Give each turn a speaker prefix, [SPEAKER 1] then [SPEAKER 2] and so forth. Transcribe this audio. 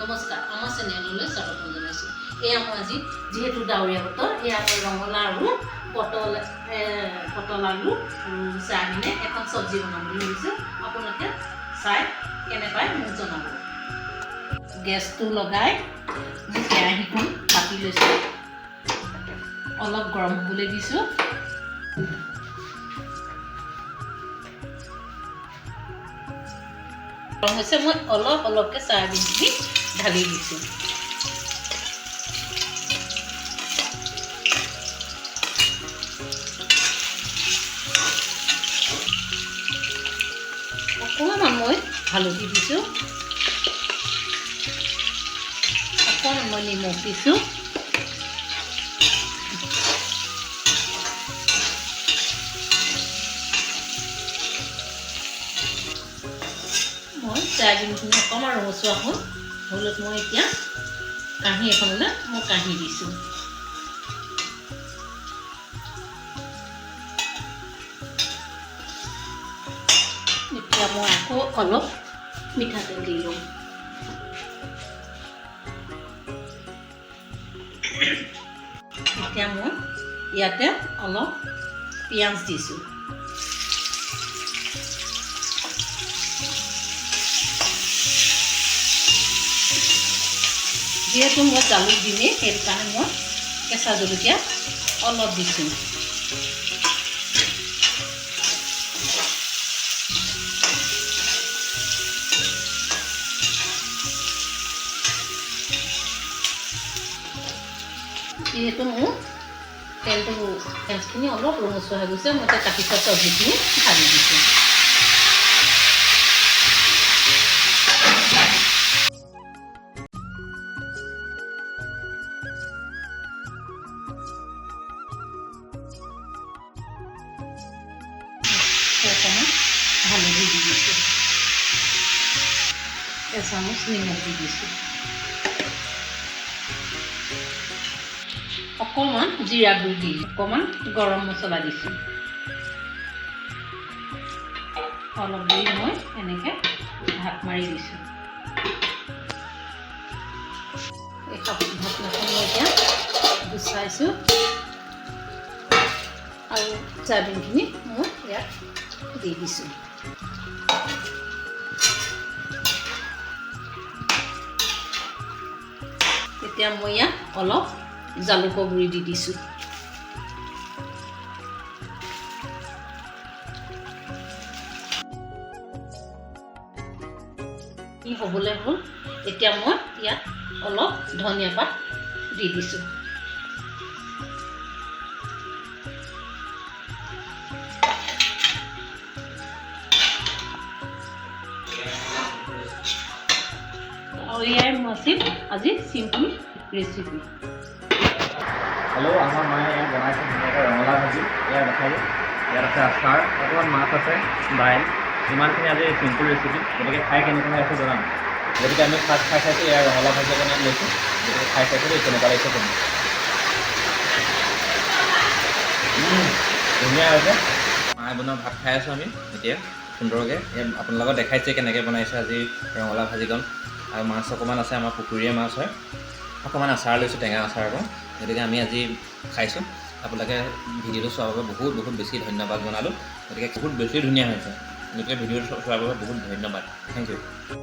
[SPEAKER 1] নমস্কাৰ আমাৰ চেনেললৈ স্বাগতম জনাইছোঁ। এয়া মই আজি যিহেতু ডাৱৰীয়া বতৰ, এয়া মই ৰঙালাও আৰু পটল আলু আৰু চাহমিনে এখন চব্জি বনাম বুলি ভাবিছোঁ। আপোনালোকে চাই কেনে পায় মোক জনাব। গেছটো লগাই মই কেৰাহীখন পাতি লৈছোঁ, অলপ গৰম হ'বলৈ দিছোঁ। গৰম হৈছে, মই অলপকৈ চয়াবিনখিনি ঢালি দিছোঁ। অকণমান মই হালধি দিছোঁ, অকণমান মই নিমখ দিছোঁ, মই চয়াবিনখিনি অকণমান ৰঙচুৱা হ'লত মই এতিয়া কাঁহী এখনলৈ মই কাঢ়ি দিছোঁ। এতিয়া মই আকৌ অলপ মিঠাতেল দি লওঁ। এতিয়া মই ইয়াতে অলপ পিঁয়াজ দিছোঁ। যিহেতু মই জালুক দিমেই, সেইটো কাৰণে মই কেঁচা জলকীয়া অলপ দিছোঁ। যিহেতু মোৰ তেলখিনি অলপ ৰঙচুৱা হৈ গৈছে, মই কাটি থোৱা চব্জিখিনি ঢালি দিছোঁ। অকণমান হালধি দি দিছোঁ, এচামুচ নিমখ দি দিছোঁ, অকণমান জিৰা গুড়ি দি অকণমান গৰম মছলা দিছোঁ। অলপ দেৰি মই এনেকৈ ঢাক মাৰি দিছোঁ। এই ঢাকনাখন মই এতিয়া গুচাইছোঁ আৰু চয়াবিনখিনি মই ইয়াত দি দিছোঁ। এতিয়া মই ইয়াত অলপ জালুকৰ গুড়ি দি দিছোঁ। হ'বলৈ হ'ল, এতিয়া মই ইয়াত অলপ ধনিয়া পাত দি দিছোঁ। আৰু এয়াই মোৰ আছিল আজি চিম্পুল ৰেচিপি।
[SPEAKER 2] হেল্ল', আমাৰ মায়ে ইয়াত বনাইছে ধুনীয়াকৈ ৰঙালাও ভাজি। ইয়াত দেখালোঁ, ইয়াত আছে আচাৰ, অকণমান মাছ আছে, দাইল, ইমানখিনি আজি চিম্পুল ৰেচিপি। গতিকে খাই কেনেকুৱা আছে জনাম। গতিকে আমি ফাৰ্ষ্ট খাই চাইছোঁ, ইয়াৰ ৰঙালাও ভাজি বনাই লৈছোঁ। গতিকে খাই চাইছোঁ দেই, কেনেকুৱা লাগিছে তুমি। ধুনীয়া হৈছে। মায়ে বনোৱা ভাত খাই আছোঁ আমি এতিয়া সুন্দৰকৈ। আপোনালোকক দেখাইছে কেনেকৈ বনাইছে আজি ৰঙালাও ভাজিকণ। আৰু মাছ অকণমান আছে, আমাৰ পুখুৰীৰে মাছ হয়। অকণমান আচাৰ লৈছোঁ, টেঙা আচাৰ অকণ। গতিকে আমি আজি খাইছোঁ। আপোনালোকে ভিডিঅ'টো চোৱাৰ বাবে বহুত বেছি ধন্যবাদ জনালোঁ। গতিকে বহুত বেছি ধুনীয়া হৈছে। গতিকে ভিডিঅ'টো চোৱাৰ বাবে বহুত ধন্যবাদ। Thank U.